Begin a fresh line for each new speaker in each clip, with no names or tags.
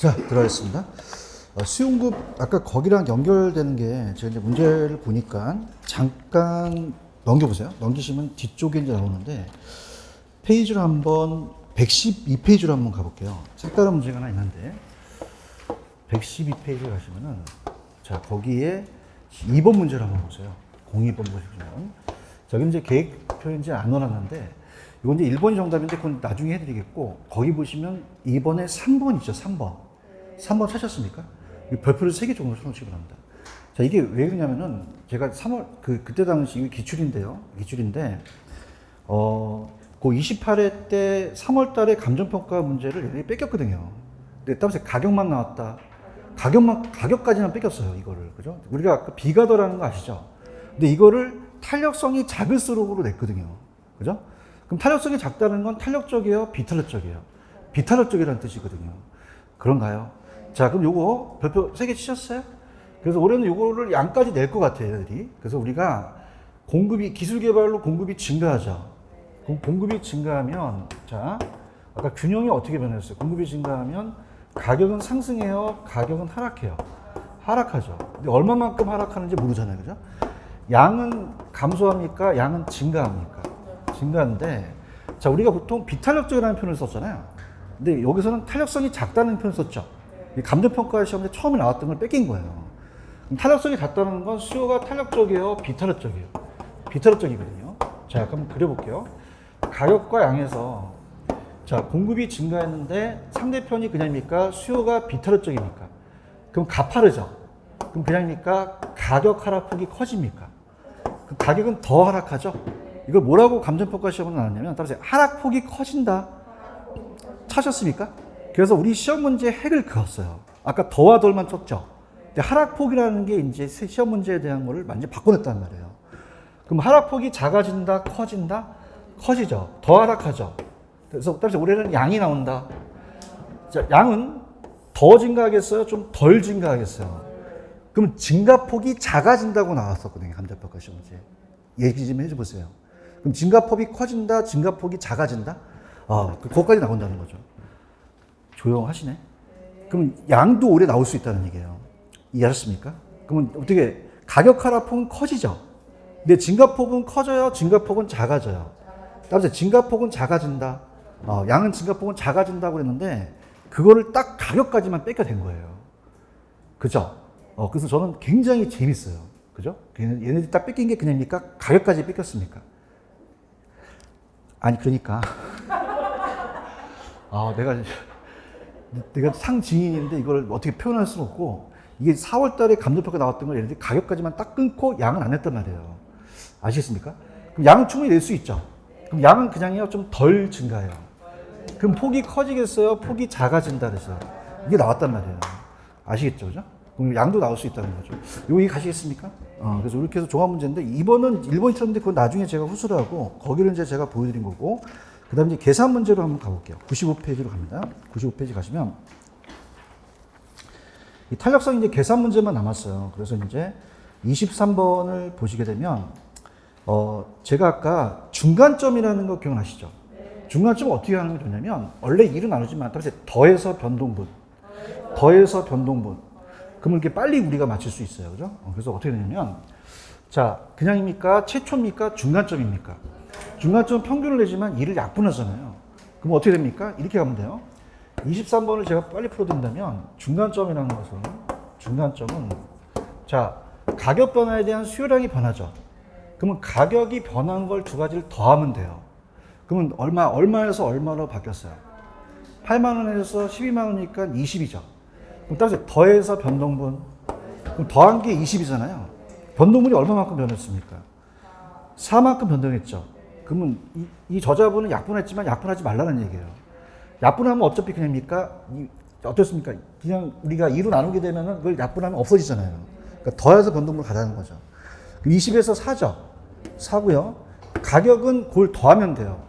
자, 들어가겠습니다. 수용급 아까 거기랑 연결되는 게 제가 이제 문제를 보니까 잠깐 넘겨보세요. 넘기시면 뒤쪽에 이제 나오는데 페이지로 한번 112페이지로 한번 가볼게요. 색다른 문제가 하나 있는데 112페이지 가시면은 자 거기에 2번 문제를 한번 보세요. 02번 보시면 자 여기 이제 계획표 이제 안 넣어놨는데 이건 이제 1번이 정답인데 그건 나중에 해드리겠고 거기 보시면 2번에 3번 있죠. 3번 찾으셨습니까? 별표를 3개 정도 쳐놓으시기 바랍니다. 자, 이게 왜 그러냐면은, 제가 3월, 그때 당시, 이게 기출인데요. 기출인데, 그 28회 때 3월 달에 감정평가 문제를 얘네들이 뺏겼거든요. 근데 따라서 가격만 나왔다. 가격까지만 뺏겼어요, 이거를. 그죠? 우리가 아까 비가더라는 거 아시죠? 근데 이거를 탄력성이 작을수록으로 냈거든요. 그죠? 그럼 탄력성이 작다는 건 탄력적이에요? 비탄력적이에요? 비탄력적이라는 뜻이거든요. 그런가요? 자, 그럼 요거 별표 3개 치셨어요? 그래서 올해는 요거를 양까지 낼 것 같아요, 얘들이. 그래서 우리가 공급이, 기술 개발로 공급이 증가하죠. 그럼 공급이 증가하면, 자, 아까 균형이 어떻게 변했어요? 공급이 증가하면 가격은 상승해요? 가격은 하락해요? 하락하죠. 근데 얼마만큼 하락하는지 모르잖아요, 그죠? 양은 감소합니까? 양은 증가합니까? 증가하는데, 자, 우리가 보통 비탄력적이라는 표현을 썼잖아요. 근데 여기서는 탄력성이 작다는 표현을 썼죠. 감정평가 시험에 처음에 나왔던 걸 뺏긴 거예요. 그럼 탄력성이 작다는 건 수요가 탄력적이에요? 비탄력적이에요? 비탄력적이거든요. 자, 그럼 그려볼게요. 가격과 양에서 자, 공급이 증가했는데 상대편이 그냥입니까? 수요가 비탄력적입니까? 그럼 가파르죠? 그럼 그냥입니까? 가격 하락폭이 커집니까? 그럼 가격은 더 하락하죠? 이걸 뭐라고 감정평가 시험은 나왔냐면 따라서 하락폭이 커진다. 찾았습니까? 그래서 우리 시험 문제 핵을 그었어요. 아까 더와 덜만 쳤죠. 근데 하락폭이라는 게 이제 시험 문제에 대한 거를 완전히 바꿔냈단 말이에요. 그럼 하락폭이 작아진다, 커진다? 커지죠. 더 하락하죠. 그래서 따라서 올해는 양이 나온다. 자, 양은 더 증가하겠어요? 좀 덜 증가하겠어요? 그럼 증가폭이 작아진다고 나왔었거든요. 감정평가 시험 문제. 얘기 좀 해줘보세요. 그럼 증가폭이 커진다, 증가폭이 작아진다? 그거까지 나온다는 거죠. 조용하시네. 그럼 양도 올해 나올 수 있다는 얘기예요. 이해하셨습니까? 그러면 어떻게 가격 하락폭은 커지죠. 근데 증가폭은 커져요. 증가폭은 작아져요. 따라서 증가폭은 작아진다. 양은 증가폭은 작아진다고 그랬는데 그거를 딱 가격까지만 뺏겨낸 거예요. 그죠? 그래서 저는 굉장히 재밌어요. 그죠? 얘네들이 딱 뺏긴 게 그냥입니까? 가격까지 뺏겼습니까? 아니 그러니까 내가 상징인인데 이걸 어떻게 표현할 수는 없고 이게 4월 달에 감정평가 나왔던 걸 얘네들이 가격까지만 딱 끊고 양은 안 냈단 말이에요. 아시겠습니까? 그럼 양은 충분히 낼 수 있죠. 그럼 양은 그냥요 좀 덜 증가해요. 그럼 폭이 커지겠어요? 폭이 작아진다 그래서 이게 나왔단 말이에요. 아시겠죠? 그죠? 그럼 양도 나올 수 있다는 거죠. 여기 가시겠습니까? 그래서 이렇게 해서 종합 문제인데 2번은 1번이 틀렸는데 그건 나중에 제가 후수를 하고 거기를 이제 제가 보여드린 거고 그 다음에 이제 계산 문제로 한번 가볼게요. 95페이지로 갑니다. 95페이지 가시면 이 탄력성 이제 계산 문제만 남았어요. 그래서 이제 23번을 보시게 되면 제가 아까 중간점이라는 거 기억나시죠? 중간점은 어떻게 하는 게 좋냐면 원래 1은 나누지만 더해서 변동분 그러면 이렇게 빨리 우리가 맞출 수 있어요. 그죠? 그래서 어떻게 되냐면 자 그냥입니까? 최초입니까? 중간점입니까? 중간점은 평균을 내지만 2를 약분하잖아요. 그럼 어떻게 됩니까? 이렇게 가면 돼요. 23번을 제가 빨리 풀어드린다면 중간점이라는 것은 중간점은 자 가격 변화에 대한 수요량이 변하죠. 그러면 가격이 변한 걸 두 가지를 더하면 돼요. 그러면 얼마에서 얼마로 바뀌었어요? 8만 원에서 12만 원이니까 20이죠. 그럼 따라서 더해서 변동분 그럼 더한 게 20이잖아요. 변동분이 얼마만큼 변했습니까? 4만큼 변동했죠. 그러면 이 저자분은 약분했지만 약분하지 말라는 얘기예요. 약분하면 어차피 그냥입니까? 어떻습니까? 그냥 우리가 2로 나누게 되면은 그걸 약분하면 없어지잖아요. 그러니까 더해서 변동분을 가자는 거죠. 20에서 4죠. 4고요. 가격은 그걸 더하면 돼요.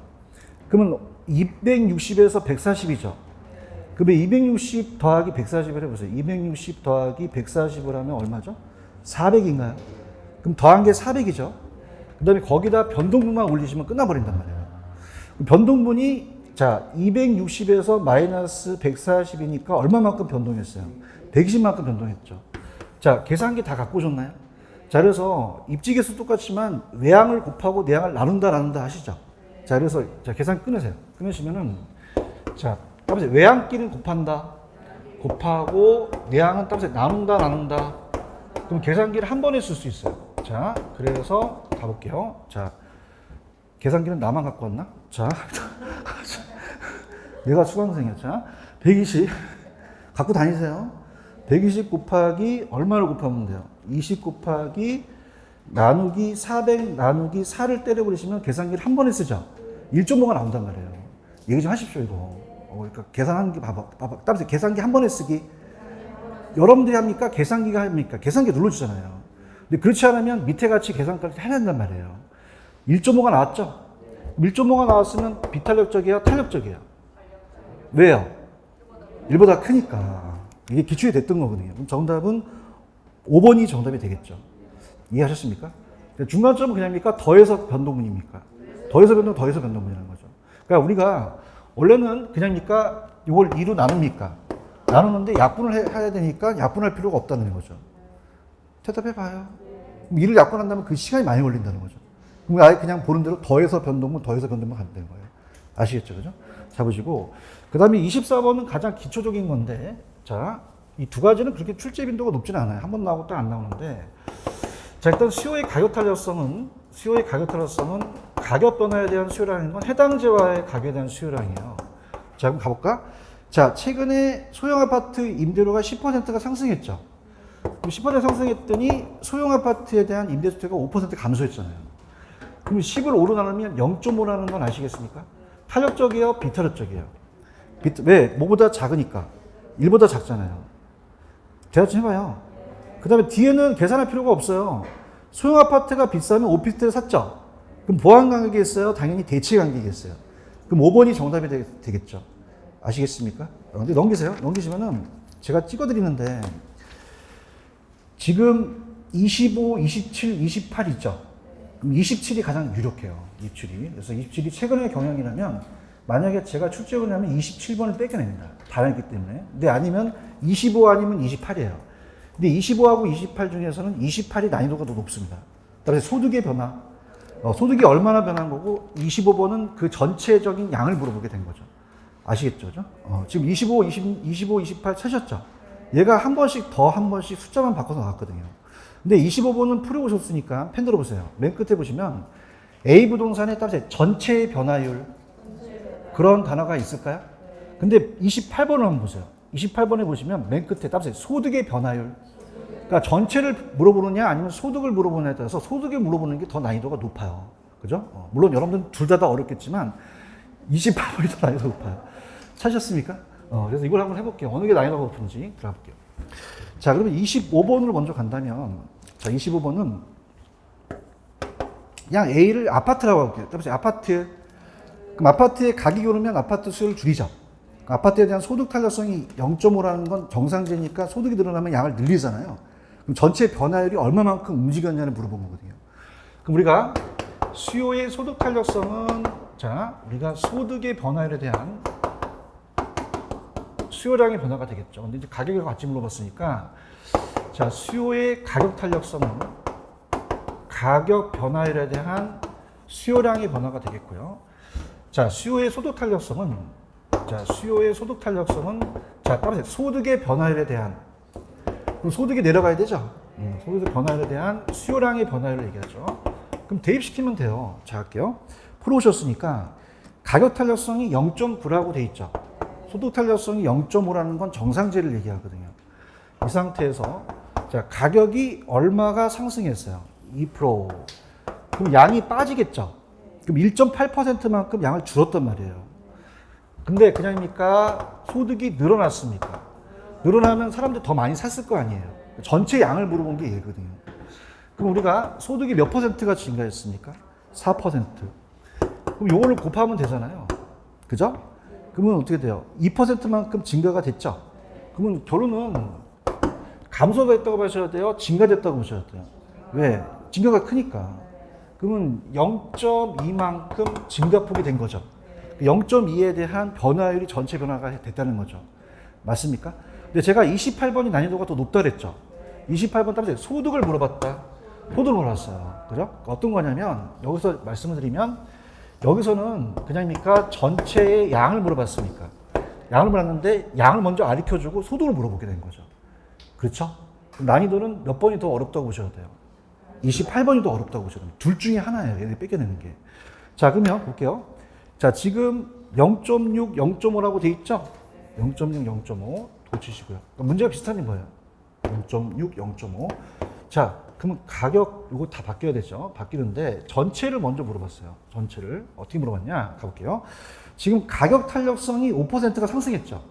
그러면 260에서 140이죠. 그러면 260 더하기 140을 해보세요. 260 더하기 140을 하면 얼마죠? 400인가요? 그럼 더한 게 400이죠. 그 다음에 거기다 변동분만 올리시면 끝나버린단 말이에요. 변동분이 자, 260에서 마이너스 140이니까 얼마만큼 변동했어요? 120만큼 변동했죠. 자, 계산기 다 갖고 오셨나요? 자, 그래서 입지계수 똑같지만 외항을 곱하고 내항을 나눈다 하시죠. 자, 그래서 자, 계산 끊으세요. 끊으시면은 자, 따라서 외항끼리는 곱하고 내항은 따라서 나눈다. 그럼 계산기를 한 번에 쓸 수 있어요. 자, 그래서 가볼게요. 자, 계산기는 나만 갖고 왔나? 자, 내가 수강생이야. 자, 120 갖고 다니세요. 120 곱하기 얼마를 곱하면 돼요? 20 곱하기 나누기 400 나누기 4를 때려버리시면 계산기를 한 번에 쓰죠. 1.5가 나온단 말이에요. 얘기 좀 하십시오, 이거. 그러니까 계산하는 게 봐봐. 따라서 계산기 한 번에 쓰기. 여러분들이 합니까? 계산기가 합니까? 계산기 눌러주잖아요. 근데 그렇지 않으면 밑에 같이 계산까지 해야 된단 말이에요. 1.5가 나왔죠? 1.5가 나왔으면 비탄력적이에요? 탄력적이에요? 왜요? 1보다 크니까. 이게 기출이 됐던 거거든요. 그럼 정답은 5번이 정답이 되겠죠. 이해하셨습니까? 중간점은 그냥입니까? 더해서 변동문입니까? 더해서 변동문이라는 거죠. 그러니까 우리가 원래는 그냥입니까? 이걸 2로 나눕니까? 나누는데 약분을 해야 되니까 약분할 필요가 없다는 거죠. 대답해봐요. 2를 약분한다면 그 시간이 많이 걸린다는 거죠. 그럼 아예 그냥 보는 대로 더해서 변동문 가면 되는 거예요. 아시겠죠? 그죠? 잡으시고. 그 다음에 24번은 가장 기초적인 건데, 자, 이 두 가지는 그렇게 출제 빈도가 높지는 않아요. 한 번 나오고 또 안 나오는데, 자, 일단 수요의 가격 탄력성은 가격 변화에 대한 수요량인 건 해당 재화의 가격에 대한 수요량이에요. 자, 그럼 가볼까? 자, 최근에 소형 아파트 임대료가 10%가 상승했죠. 그럼 10% 상승했더니 소형 아파트에 대한 임대주택가 5% 감소했잖아요. 그럼 10을 5로 나누면 0.5라는 건 아시겠습니까? 탄력적이에요? 비탄력적이에요? 왜? 뭐보다 작으니까. 1보다 작잖아요. 대답 좀 해봐요. 그 다음에 뒤에는 계산할 필요가 없어요. 소형 아파트가 비싸면 오피스텔을 샀죠. 그럼 보안 간격이겠어요? 당연히 대치 간격이겠어요. 그럼 5번이 정답이 되겠죠. 아시겠습니까? 근데 넘기세요. 넘기시면은 제가 찍어드리는데 지금 25, 27, 28 있죠. 그럼 27이 가장 유력해요. 27이. 그래서 27이 최근의 경향이라면 만약에 제가 출제를 하면 27번을 뺏겨냅니다. 다르기 때문에. 근데 아니면 25 아니면 28이에요. 근데 25하고 28 중에서는 28이 난이도가 더 높습니다. 따라서 소득의 변화. 소득이 얼마나 변한 거고 25번은 그 전체적인 양을 물어보게 된 거죠. 아시겠죠? 그죠? 지금 25, 28 찾으셨죠? 얘가 한 번씩 숫자만 바꿔서 나왔거든요. 근데 25번은 풀어보셨으니까 펜 들어보세요. 맨 끝에 보시면 A 부동산에 따라서 전체의 변화율 그런 단어가 있을까요? 근데 28번을 한번 보세요. 28번에 보시면 맨 끝에 따라서 소득의 변화율. 그러니까 전체를 물어보느냐 아니면 소득을 물어보느냐에 따라서 소득을 물어보는 게 더 난이도가 높아요. 그죠? 물론 여러분들은 둘 다 어렵겠지만 28번이 더 난이도가 높아요. 찾으셨습니까? 그래서 이걸 한번 해볼게요. 어느 게 난이도가 높은지 들어볼게요. 자, 그러면 25번으로 먼저 간다면, 자, 25번은 그냥 A를 아파트라고 할게요. 따라서 아파트. 그럼 아파트의 가격이 오르면 아파트 수요를 줄이죠. 아파트에 대한 소득 탄력성이 0.5라는 건 정상제니까 소득이 늘어나면 양을 늘리잖아요. 그럼 전체 변화율이 얼마만큼 움직였냐를 물어본 거거든요. 그럼 우리가 수요의 소득 탄력성은, 자, 우리가 소득의 변화율에 대한 수요량의 변화가 되겠죠. 근데 이제 가격을 같이 물어봤으니까, 자, 수요의 가격 탄력성은 가격 변화율에 대한 수요량의 변화가 되겠고요. 자, 수요의 소득 탄력성은, 자, 따라서 소득의 변화율에 대한, 그럼 소득이 내려가야 되죠. 소득의 변화율에 대한 수요량의 변화율을 얘기하죠. 그럼 대입시키면 돼요. 자, 할게요. 풀어오셨으니까 가격 탄력성이 0.9라고 돼 있죠. 소득 탄력성이 0.5라는 건 정상제를 얘기하거든요. 이 상태에서 자, 가격이 얼마가 상승했어요? 2%. 그럼 양이 빠지겠죠. 그럼 1.8%만큼 양을 줄었단 말이에요. 근데 그냥입니까? 소득이 늘어났습니까? 늘어나면 사람들이 더 많이 샀을 거 아니에요. 전체 양을 물어본 게 얘거든요. 그럼 우리가 소득이 몇 %가 증가했습니까? 4%. 그럼 요거를 곱하면 되잖아요. 그죠? 그러면 어떻게 돼요? 2%만큼 증가가 됐죠? 그러면 결론은 감소가 됐다고 보셔야 돼요? 증가됐다고 보셔야 돼요? 왜? 증가가 크니까. 그러면 0.2만큼 증가폭이 된 거죠. 0.2에 대한 변화율이 전체 변화가 됐다는 거죠. 맞습니까? 근데 제가 28번이 난이도가 더 높다 그랬죠. 28번 따라서 소득을 물어봤다. 소득을 물어봤어요. 그죠? 어떤 거냐면 여기서 말씀을 드리면 여기서는 그냥입니까? 전체의 양을 물어봤습니까? 양을 물었는데 양을 먼저 가르쳐주고 소득을 물어보게 된 거죠. 그렇죠? 난이도는 몇 번이 더 어렵다고 보셔야 돼요. 28번이 더 어렵다고 보셔야 돼요. 둘 중에 하나예요. 얘네 뺏겨내는 게. 자, 그러면 볼게요. 자, 지금 0.6, 0.5라고 돼 있죠? 0.6, 0.5 도치시고요. 문제가 비슷한 거예요. 0.6, 0.5. 자, 그러면 가격 이거 다 바뀌어야 되죠. 바뀌는데 전체를 먼저 물어봤어요. 전체를 어떻게 물어봤냐? 가볼게요. 지금 가격 탄력성이 5%가 상승했죠.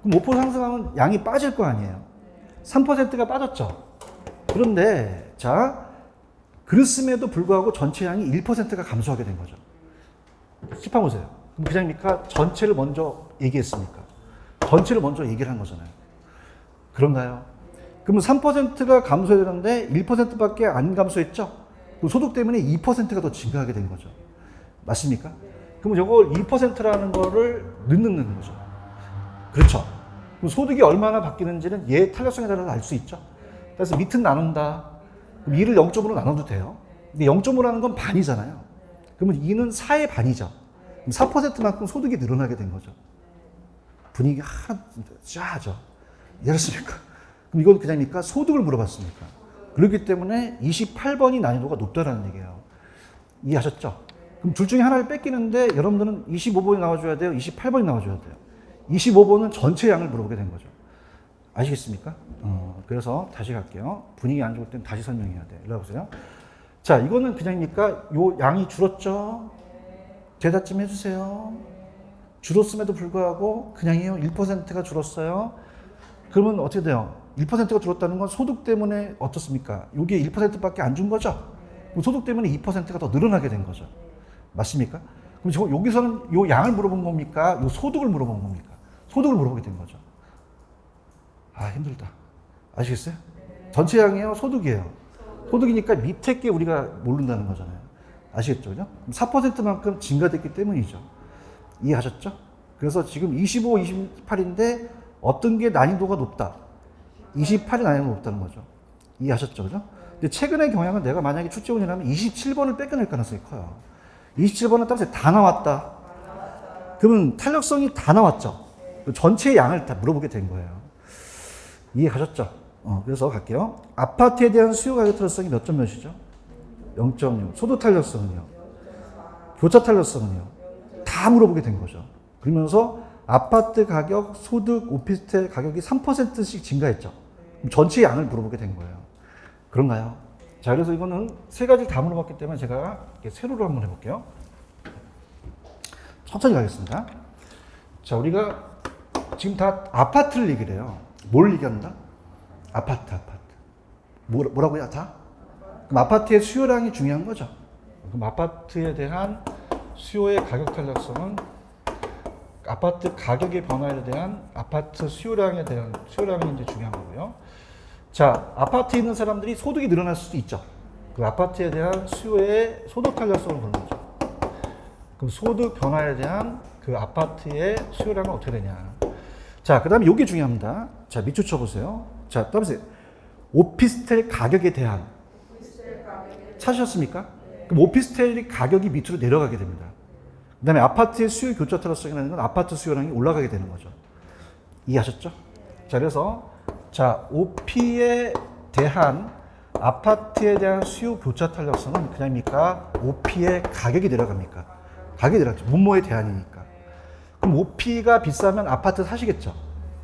그럼 5% 상승하면 양이 빠질 거 아니에요. 3%가 빠졌죠. 그런데 자, 그랬음에도 불구하고 전체 양이 1%가 감소하게 된 거죠. 짚어보세요. 그럼 그냥입니까? 전체를 먼저 얘기했습니까? 전체를 먼저 얘기를 한 거잖아요. 그런가요? 그러면 3%가 감소해야 되는데 1%밖에 안 감소했죠? 소득 때문에 2%가 더 증가하게 된 거죠. 맞습니까? 그러면 이걸 2%라는 거를 넣는 거죠. 그렇죠. 그럼 소득이 얼마나 바뀌는지는 얘 탄력성에 따라서 알 수 있죠. 그래서 밑은 나눈다. 그럼 2를 0.5로 나눠도 돼요. 근데 0.5라는 건 반이잖아요. 그러면 2는 4의 반이죠. 그럼 4%만큼 소득이 늘어나게 된 거죠. 분위기 하나 짜죠. 이해하셨습니까? 그럼 이건 그냥입니까? 소득을 물어봤습니까? 그렇기 때문에 28번이 난이도가 높다라는 얘기예요. 이해하셨죠? 그럼 둘 중에 하나를 뺏기는데 여러분들은 25번이 나와줘야 돼요? 28번이 나와줘야 돼요? 25번은 전체 양을 물어보게 된 거죠. 아시겠습니까? 그래서 다시 갈게요. 분위기 안 좋을 땐 다시 설명해야 돼. 일로 와보세요. 자, 이거는 그냥입니까? 요 양이 줄었죠? 대답 좀 해주세요. 줄었음에도 불구하고 그냥이요? 1%가 줄었어요? 그러면 어떻게 돼요? 1%가 줄었다는 건 소득 때문에 어떻습니까? 이게 1%밖에 안 준 거죠? 그럼 소득 때문에 2%가 더 늘어나게 된 거죠. 맞습니까? 그럼 저 여기서는 요 양을 물어본 겁니까? 요 소득을 물어본 겁니까? 소득을 물어보게 된 거죠. 아, 힘들다. 아시겠어요? 전체 양이에요? 소득이에요? 소득이니까 밑에 게 우리가 모른다는 거잖아요. 아시겠죠? 그죠? 4%만큼 증가됐기 때문이죠. 이해하셨죠? 그래서 지금 25, 28인데 어떤 게 난이도가 높다? 28이 난이도가 높다는 거죠. 이해하셨죠? 그죠? 근데 최근의 경향은 내가 만약에 출제원이라면 27번을 뺏겨낼 가능성이 커요. 27번은 따라서 다 나왔다. 그러면 탄력성이 다 나왔죠. 전체 양을 다 물어보게 된 거예요. 이해하셨죠? 그래서 갈게요. 아파트에 대한 수요 가격 탄력성이 몇 점 몇이죠? 0.6. 소득 탄력성은요? 교차 탄력성은요? 다 물어보게 된 거죠. 그러면서 아파트 가격, 소득, 오피스텔 가격이 3%씩 증가했죠. 전체 양을 물어보게 된 거예요. 그런가요? 자, 그래서 이거는 세 가지를 다 물어봤기 때문에 제가 세로로 한번 해볼게요. 천천히 가겠습니다. 자, 우리가 지금 다 아파트를 얘기를 해요. 뭘 얘기한다? 아파트. 뭐라고요? 다? 그럼 아파트의 수요량이 중요한 거죠. 그럼 아파트에 대한 수요의 가격 탄력성은 아파트 가격의 변화에 대한 아파트 수요량에 대한 수요량이 이제 중요한 거고요. 자, 아파트에 있는 사람들이 소득이 늘어날 수도 있죠. 그 아파트에 대한 수요의 소득 탄력성을 보는 거죠. 그럼 소득 변화에 대한 그 아파트의 수요량은 어떻게 되냐. 자, 그 다음에 이게 중요합니다. 자, 밑줄 쳐보세요. 자, 또 보세요. 오피스텔 가격에 대한. 찾으셨습니까? 그럼 오피스텔 가격이 밑으로 내려가게 됩니다. 그 다음에 아파트의 수요 교차 탄력성이라는 건 아파트 수요량이 올라가게 되는 거죠. 이해하셨죠? 자, 그래서 자, OP에 대한 아파트에 대한 수요 교차 탄력성은 그냥입니까? OP의 가격이 내려갑니까? 가격이 내려가죠. 문모에 대한이니까. 그럼 OP가 비싸면 아파트 사시겠죠?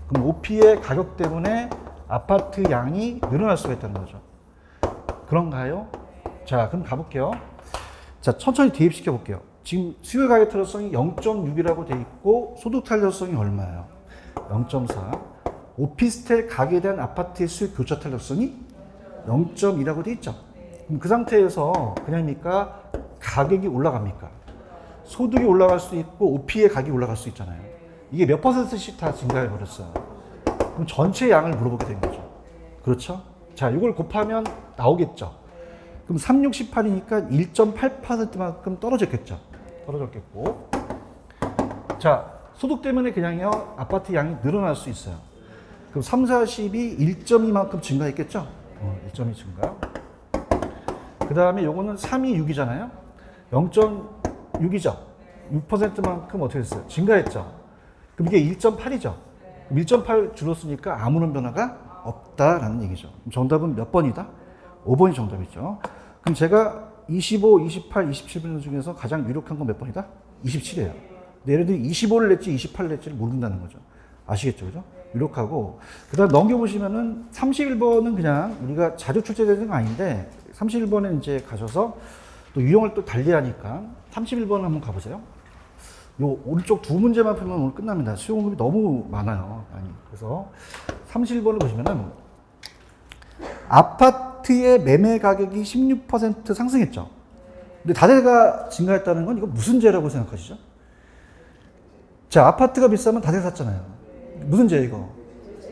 그럼 OP의 가격 때문에 아파트 양이 늘어날 수가 있다는 거죠. 그런가요? 자, 그럼 가볼게요. 자, 천천히 대입시켜 볼게요. 지금 수요 가격 탄력성이 0.6이라고 돼 있고 소득 탄력성이 얼마예요? 0.4. 오피스텔 가격에 대한 아파트의 수요 교차 탄력성이 0.2라고 돼 있죠. 그럼 그 상태에서 그냥입니까? 가격이 올라갑니까? 소득이 올라갈 수 있고 OP의 가격이 올라갈 수 있잖아요. 이게 몇 %씩 다 증가해 버렸어요. 그럼 전체 양을 물어보게 된 거죠. 그렇죠? 자, 이걸 곱하면 나오겠죠. 그럼 3, 6, 18이니까 1.8%만큼 떨어졌겠죠. 떨어졌겠고. 자, 소득 때문에 그냥요, 아파트 양이 늘어날 수 있어요. 그럼 3, 40이 1.2만큼 증가했겠죠? 1.2 증가. 그 다음에 요거는 3이 6이잖아요? 0.6이죠? 6%만큼 어떻게 됐어요? 증가했죠? 그럼 이게 1.8이죠? 1.8 줄었으니까 아무런 변화가 없다라는 얘기죠. 정답은 몇 번이다? 5번이 정답이죠. 그럼 제가 25, 28, 27번 중에서 가장 유력한 건 몇 번이다? 27이에요. 근데 예를 들어 25를 냈지 28을 냈지를 모른다는 거죠. 아시겠죠? 그죠? 유력하고. 그 다음 넘겨보시면은 31번은 그냥 우리가 자주 출제되는 거 아닌데 31번에 이제 가셔서 또 유형을 또 달리 하니까 31번 한번 가보세요. 요 오른쪽 두 문제만 풀면 오늘 끝납니다. 수요 공급이 너무 많아요. 그래서 31번을 보시면은 아파트의 매매 가격이 16% 상승했죠. 근데 다세대가 증가했다는 건 이거 무슨 죄라고 생각하시죠? 자, 아파트가 비싸면 다세대 샀잖아요. 무슨 죄 이거?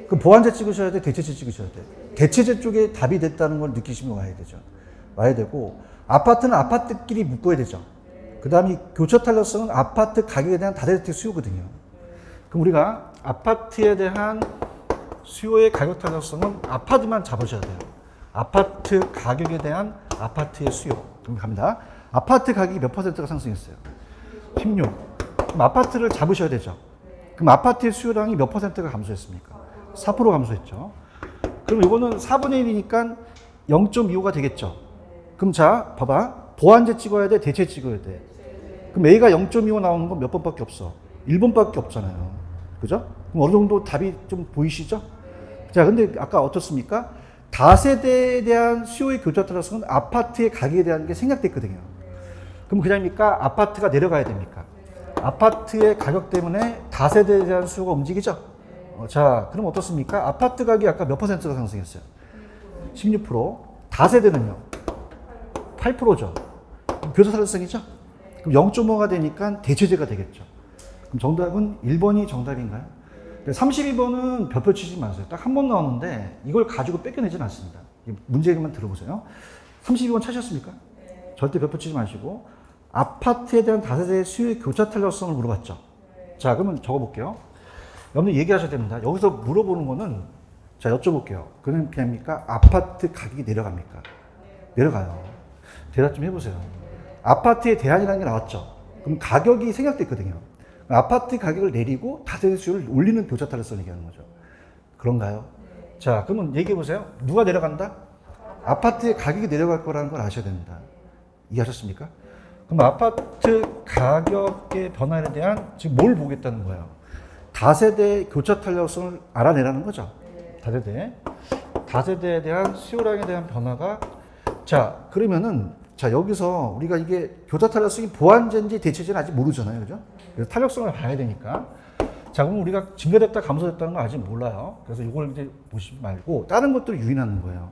그 보완제 찍으셔야 돼, 대체제 찍으셔야 돼. 대체제 쪽에 답이 됐다는 걸 느끼시면 와야 되죠. 와야 되고 아파트는 아파트끼리 묶어야 되죠. 그 다음에 교차 탄력성은 아파트 가격에 대한 다세대 수요거든요. 그럼 우리가 아파트에 대한 수요의 가격 탄력성은 아파트만 잡으셔야 돼요. 아파트 가격에 대한 아파트의 수요. 그럼 갑니다. 아파트 가격이 몇 퍼센트가 상승했어요? 16. 그럼 아파트를 잡으셔야 되죠. 그럼 아파트의 수요량이 몇 퍼센트가 감소했습니까? 4% 감소했죠. 그럼 이거는 4분의 1이니까 0.25가 되겠죠. 그럼 자, 봐봐. 보완제 찍어야 돼? 대체 찍어야 돼? 그럼 A가 0.25 나오는 건 몇 번밖에 없어? 1번밖에 없잖아요. 그죠? 그럼 어느 정도 답이 좀 보이시죠? 자, 근데 아까 어떻습니까? 다세대에 대한 수요의 교차 탄력성은 아파트의 가격에 대한 게 생략됐거든요. 그럼 그냥입니까? 아파트가 내려가야 됩니까? 아파트의 가격 때문에 다세대에 대한 수요가 움직이죠? 자, 그럼 어떻습니까? 아파트 가격이 아까 몇 퍼센트가 상승했어요? 16%. 다세대는요? 8%죠. 교차 탄력성이죠? 그럼 0.5가 되니까 대체제가 되겠죠. 그럼 정답은 1번이 정답인가요? 32번은 별표 치지 마세요. 딱 한 번 나오는데 이걸 가지고 뺏겨내진 않습니다. 문제만 들어보세요. 32번 찾으셨습니까? 절대 별표 치지 마시고 아파트에 대한 다세대의 수요의 교차 탄력성을 물어봤죠. 자, 그러면 적어볼게요. 여러분들 얘기하셔야 됩니다. 여기서 물어보는 거는 자, 여쭤볼게요. 그냥입니까? 아파트 가격이 내려갑니까? 내려가요. 대답 좀 해보세요. 아파트에 대안이라는 게 나왔죠. 그럼 가격이 생략됐거든요. 아파트 가격을 내리고 다세대 수요를 올리는 교차 탄력성을 얘기하는 거죠. 그런가요? 자, 그러면 얘기해 보세요. 누가 내려간다? 아파트의 가격이 내려갈 거라는 걸 아셔야 됩니다. 이해하셨습니까? 그럼 아파트 가격의 변화에 대한 지금 뭘 보겠다는 거예요? 다세대 교차 탄력성을 알아내라는 거죠. 다세대에 대한 수요량에 대한 변화가 자, 그러면은 자, 여기서 우리가 이게 교차 탄력성이 보완제인지 대체제는 아직 모르잖아요. 그죠? 그래서 탄력성을 봐야 되니까. 자, 그럼 우리가 증가됐다 감소됐다는 걸 아직 몰라요. 그래서 이걸 이제 보시지 말고 다른 것들을 유인하는 거예요.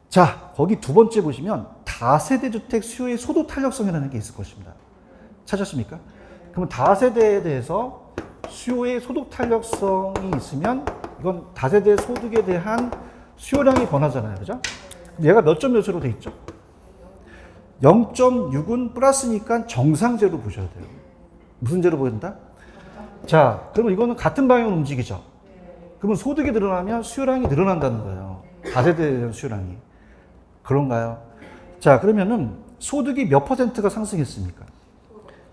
자, 거기 두 번째 보시면 다세대 주택 수요의 소득 탄력성이라는 게 있을 것입니다. 찾았습니까? 그러면 다세대에 대해서 수요의 소득 탄력성이 있으면 이건 다세대 소득에 대한 수요량이 변하잖아요. 그죠? 얘가 몇 점 몇으로 돼 있죠? 0.6은 플러스니까 정상제로 보셔야 돼요. 무슨 제로 보인다? 자, 그러면 이거는 같은 방향으로 움직이죠. 그러면 소득이 늘어나면 수요량이 늘어난다는 거예요. 다세대에 대한 수요량이. 그런가요? 자, 그러면은 소득이 몇 퍼센트가 상승했습니까?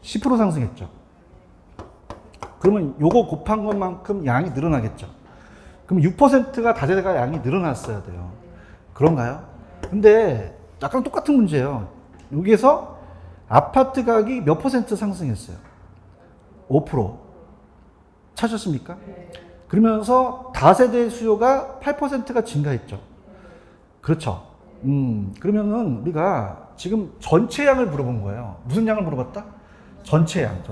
10% 상승했죠. 그러면 요거 곱한 것만큼 양이 늘어나겠죠. 그럼 6%가 다세대가 양이 늘어났어야 돼요. 그런가요? 근데 약간 똑같은 문제예요. 여기에서 아파트 가격이 몇 퍼센트 상승했어요? 5%. 찾았습니까? 그러면서 다세대 수요가 8%가 증가했죠. 그렇죠. 그러면은 우리가 지금 전체 양을 물어본 거예요. 무슨 양을 물어봤다? 전체 양.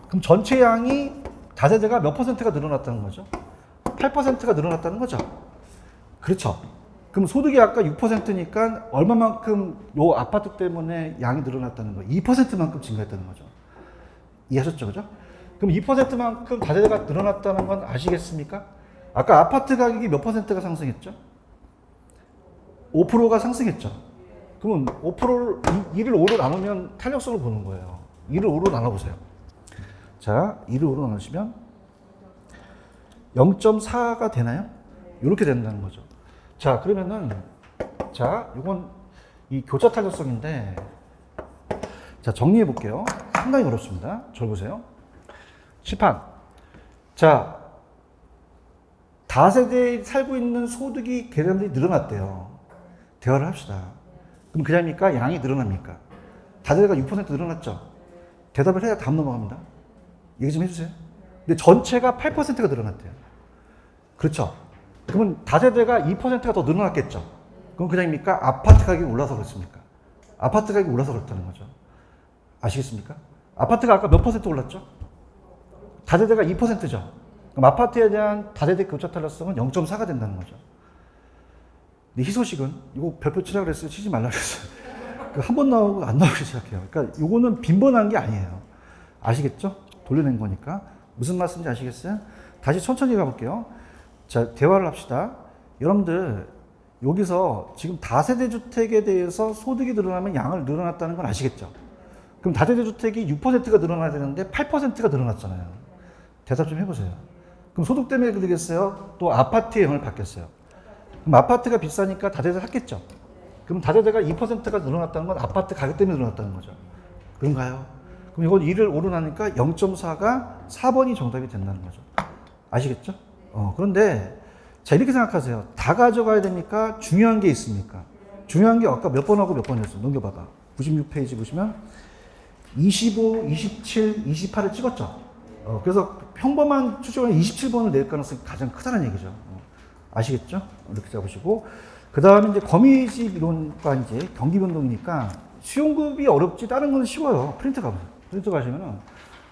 그럼 전체 양이 다세대가 몇 퍼센트가 늘어났다는 거죠? 8%가 늘어났다는 거죠. 그렇죠. 그럼 소득이 아까 6%니까 얼마만큼 요 아파트 때문에 양이 늘어났다는 거예요? 2%만큼 증가했다는 거죠. 이해하셨죠? 그죠? 그럼 2%만큼 다세대가 늘어났다는 건 아시겠습니까? 아까 아파트 가격이 몇 퍼센트가 상승했죠? 5%가 상승했죠. 그러면 5%를 2를 5로 나누면 탄력성을 보는 거예요. 2를 5로 나눠보세요. 자, 2를 5로 나누시면 0.4가 되나요? 이렇게 된다는 거죠. 자, 그러면은, 자, 이건 이 교차 탄력성인데, 자, 정리해 볼게요. 상당히 어렵습니다. 절 보세요. 심판. 자, 다세대에 살고 있는 소득이 계산들이 늘어났대요. 대화를 합시다. 그럼 그냥입니까? 양이 늘어납니까? 다세대가 6% 늘어났죠? 대답을 해야 다음 넘어갑니다. 얘기 좀 해주세요. 근데 전체가 8%가 늘어났대요. 그렇죠? 그러면 다세대가 2%가 더 늘어났겠죠? 그럼 그냥입니까? 아파트 가격이 올라서 그렇습니까? 아파트 가격이 올라서 그렇다는 거죠. 아시겠습니까? 아파트가 아까 몇 퍼센트 올랐죠? 다세대가 2%죠? 그럼 아파트에 대한 다세대 교차 탄력성은 0.4가 된다는 거죠. 근데 희소식은 이거 별표 치라고 그랬어요. 치지 말라고 그랬어요. 한 번 나오고 안 나오기 시작해요. 그러니까 이거는 빈번한 게 아니에요. 아시겠죠? 돌려낸 거니까. 무슨 말씀인지 아시겠어요? 다시 천천히 가볼게요. 자, 대화를 합시다. 여러분들 여기서 지금 다세대 주택에 대해서 소득이 늘어나면 양을 늘어났다는 건 아시겠죠? 그럼 다세대 주택이 6%가 늘어나야 되는데 8%가 늘어났잖아요. 대답 좀 해보세요. 그럼 소득 때문에 그러겠어요? 또 아파트의 영향을 받겠어요? 그럼 아파트가 비싸니까 다세대 샀겠죠? 그럼 다세대가 2%가 늘어났다는 건 아파트 가격 때문에 늘어났다는 거죠. 그런가요? 그럼 이건 2를 5로 나니까 0.4가 4번이 정답이 된다는 거죠. 아시겠죠? 그런데 자, 이렇게 생각하세요. 다 가져가야 됩니까? 중요한 게 있습니까? 중요한 게 아까 몇 번하고 몇 번이었어요? 넘겨봐봐. 96페이지 보시면 25, 27, 28을 찍었죠. 그래서 평범한 추정은 27번을 낼 가능성이 가장 크다는 얘기죠. 아시겠죠? 이렇게 잡으시고. 그 다음에 이제 거미집 이론과 이제 경기 변동이니까 수용급이 어렵지 다른 건 쉬워요. 프린트 가보세요. 프린트 가시면은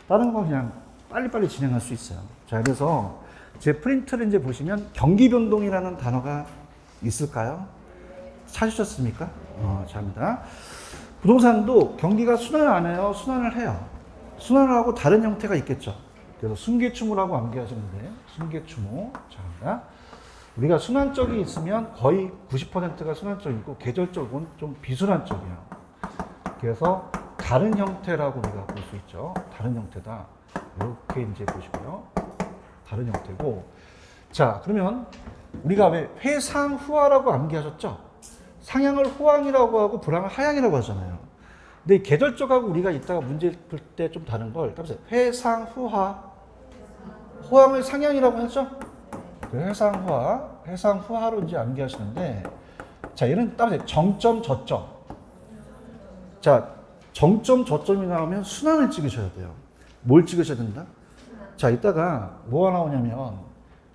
다른 건 그냥 빨리빨리 진행할 수 있어요. 자, 그래서 제 프린트를 이제 보시면 경기 변동이라는 단어가 있을까요? 찾으셨습니까? 자입니다. 부동산도 경기가 순환을 안 해요? 순환을 해요. 순환을 하고 다른 형태가 있겠죠. 그래서 순계추모라고 암기하시면 돼요. 순계추모. 자입니다. 우리가 순환적이 있으면 거의 90%가 순환적이고 계절적은 좀 비순환적이에요. 그래서 다른 형태라고 우리가 볼 수 있죠. 다른 형태다. 이렇게 이제 보시고요. 다른 형태고. 자, 그러면 우리가 왜 회상후하라고 암기하셨죠? 상향을 호황이라고 하고 불황을 하향이라고 하잖아요. 근데 계절적하고 우리가 이따가 문제 풀 때 좀 다른 걸 따보세요. 회상후하. 호황을 상향이라고 하죠? 회상후하로 이제 암기하시는데, 자, 얘는 따보세요. 정점, 저점. 자, 정점, 저점이 나오면 순환을 찍으셔야 돼요. 뭘 찍으셔야 된다? 자, 이따가 뭐가 나오냐면,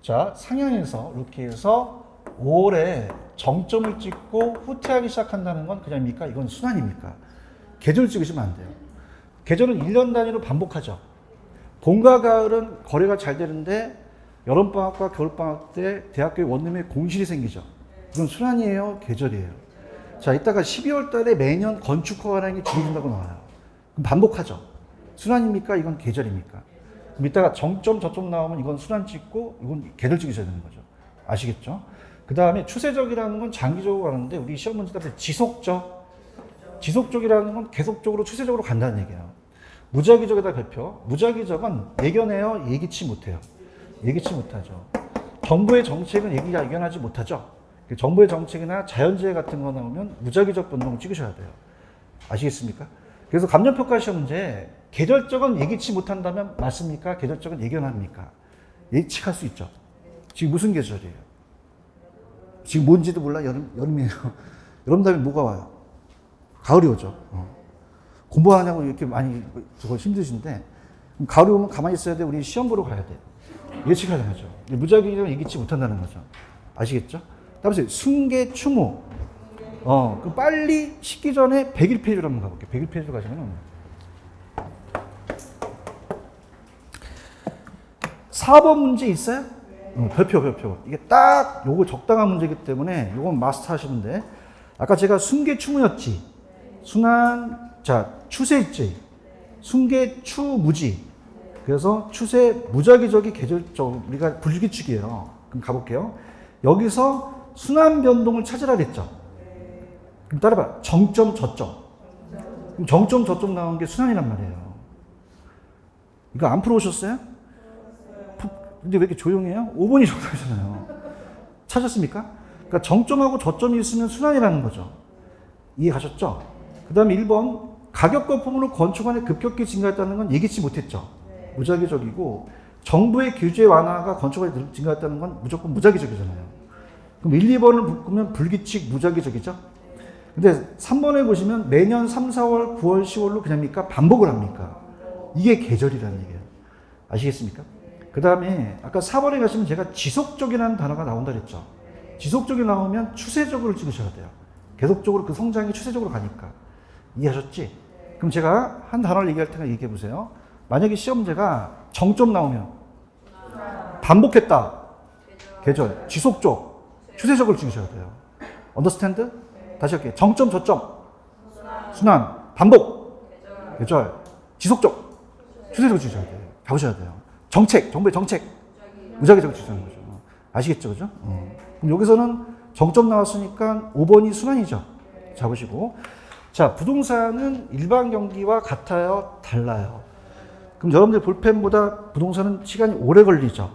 자, 상향에서 이렇게 해서 5월에 정점을 찍고 후퇴하기 시작한다는 건 그냥입니까? 이건 순환입니까? 계절 찍으시면 안 돼요. 계절은 1년 단위로 반복하죠. 봄과 가을은 거래가 잘 되는데 여름방학과 겨울방학 때 대학교에 원룸에 공실이 생기죠. 이건 순환이에요? 계절이에요? 자, 이따가 12월 달에 매년 건축 허가량이 줄어든다고 나와요. 그럼 반복하죠. 순환입니까? 이건 계절입니까? 그럼 이따가 정점, 저점 나오면 이건 순환 찍고 이건 계절 찍으셔야 되는 거죠. 아시겠죠? 그 다음에 추세적이라는 건 장기적으로 가는데 우리 시험 문제 따라서 지속적이라는 건 계속적으로 추세적으로 간다는 얘기예요. 무작위적에다 별표. 무작위적은 예견해요? 예기치 못해요? 예기치 못하죠. 정부의 정책은 예견하지 못하죠. 정부의 정책이나 자연재해 같은 거 나오면 무작위적 변동을 찍으셔야 돼요. 아시겠습니까? 그래서 감정평가 시험 문제 계절적은 예기치 못한다면 맞습니까? 계절적은 예견합니까? 예측할 수 있죠. 지금 무슨 계절이에요? 지금 뭔지도 몰라. 여름이에요. 여름 다음에 뭐가 와요? 가을이 오죠. 공부하냐고 이렇게 많이 그거 힘드신데 가을이 오면 가만히 있어야 돼. 우리 시험 보러 가야 돼. 예측하는 거죠. 무작위적은 예기치 못한다는 거죠. 아시겠죠? 다음에 순계추모. 그 빨리 식기 전에 101페이지로 한번 가볼게요. 101페이지로 가시면은 4번 문제 있어요? 별표. 이게 딱 요거 적당한 문제이기 때문에 요건 마스터 하시면 돼. 아까 제가 순계추무였지. 순환, 자, 추세지. 순계추무지. 그래서 추세 무작위적이 계절적, 우리가 불규칙이에요. 그럼 가볼게요. 여기서 순환 변동을 찾으라 그랬죠. 그럼 따라봐. 정점, 저점. 그럼 정점, 저점 나온 게 순환이란 말이에요. 이거 안 풀어오셨어요? 근데 왜 이렇게 조용해요? 5번이 정답이잖아요. 찾았습니까? 그러니까 정점하고 저점이 있으면 순환이라는 거죠. 이해 가셨죠? 그 다음에 1번, 가격 거품으로 건축안이 급격히 증가했다는 건 예기치 못했죠. 무작위적이고, 정부의 규제 완화가 건축안이 증가했다는 건 무조건 무작위적이잖아요. 그럼 1, 2번을 묶으면 불규칙 무작위적이죠? 근데 3번에 보시면 매년 3, 4월, 9월, 10월로 그냥입니까? 반복을 합니까? 이게 계절이라는 얘기예요. 아시겠습니까? 그 다음에 아까 4번에 가시면 제가 지속적이라는 단어가 나온다 그랬죠. 지속적이 나오면 추세적으로 찍으셔야 돼요. 계속적으로 그 성장이 추세적으로 가니까. 이해하셨지? 그럼 제가 한 단어를 얘기할 테니까 얘기해 보세요. 만약에 시험 문제가 정점 나오면 반복했다. 계절. 지속적. 추세적으로 찍으셔야 돼요. 언더스탠드? 다시 할게요. 정점, 저점. 순환. 반복. 계절. 지속적. 추세적으로 찍으셔야 돼요. 잡으셔야 돼요. 정책. 정부의 정책. 무작위적으로 찍으시는 거죠. 아시겠죠? 그죠? 그럼 여기서는 정점 나왔으니까 5번이 순환이죠. 잡으시고. 자, 부동산은 일반 경기와 같아요? 달라요? 그럼 여러분들 볼펜보다 부동산은 시간이 오래 걸리죠.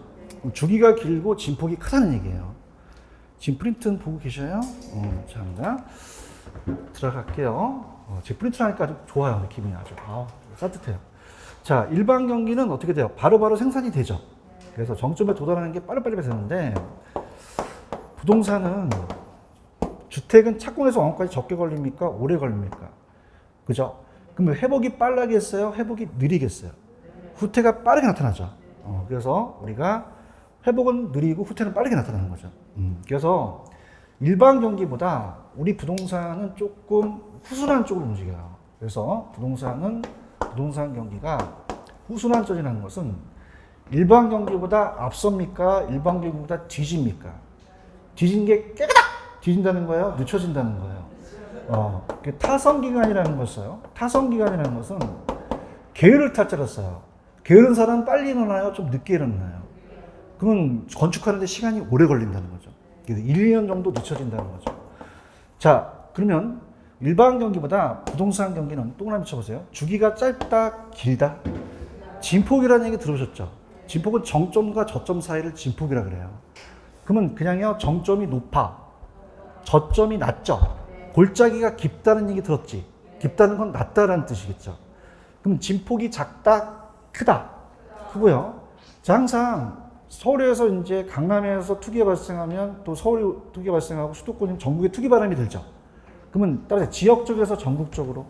주기가 길고 진폭이 크다는 얘기예요. 지금 프린트는 보고 계셔요? 자, 들어갈게요. 제 프린트를 하니까 아주 좋아요. 기분이 아주. 따뜻해요. 자, 일반 경기는 어떻게 돼요? 바로바로 생산이 되죠. 그래서 정점에 도달하는 게 빠르게 되는데, 부동산은 주택은 착공해서 완공까지 적게 걸립니까? 오래 걸립니까? 그죠? 그럼 회복이 빨라겠어요? 회복이 느리겠어요? 후퇴가 빠르게 나타나죠. 그래서 우리가 회복은 느리고 후퇴는 빠르게 나타나는 거죠. 그래서 일반 경기보다 우리 부동산은 조금 후순환 쪽으로 움직여요. 그래서 부동산 경기가 후순환적이라는 것은 일반 경기보다 앞섭니까? 일반 경기보다 뒤집니까? 뒤진 게 깨끗 뒤진다는 거예요? 늦춰진다는 거예요. 타성기간이라는 걸 써요. 타성기간이라는 것은 게으를 타자를 써요. 게으른 사람은 빨리 일어나요? 좀 늦게 일어나요? 그러면 건축하는데 시간이 오래 걸린다는 거죠. 1, 2년 정도 늦춰진다는 거죠. 자, 그러면 일반 경기보다 부동산 경기는 동그라미 쳐보세요. 주기가 짧다, 길다? 진폭이라는 얘기 들으셨죠? 진폭은 정점과 저점 사이를 진폭이라 그래요. 그러면 그냥요, 정점이 높아, 저점이 낮죠? 골짜기가 깊다는 얘기 들었지? 깊다는 건 낮다라는 뜻이겠죠? 그럼 진폭이 작다, 크다? 크고요. 자, 항상 서울에서 이제 강남에서 투기가 발생하면 또 서울이 투기가 발생하고 수도권이 전국에 투기 바람이 들죠. 그러면 따라서 지역적에서 전국적으로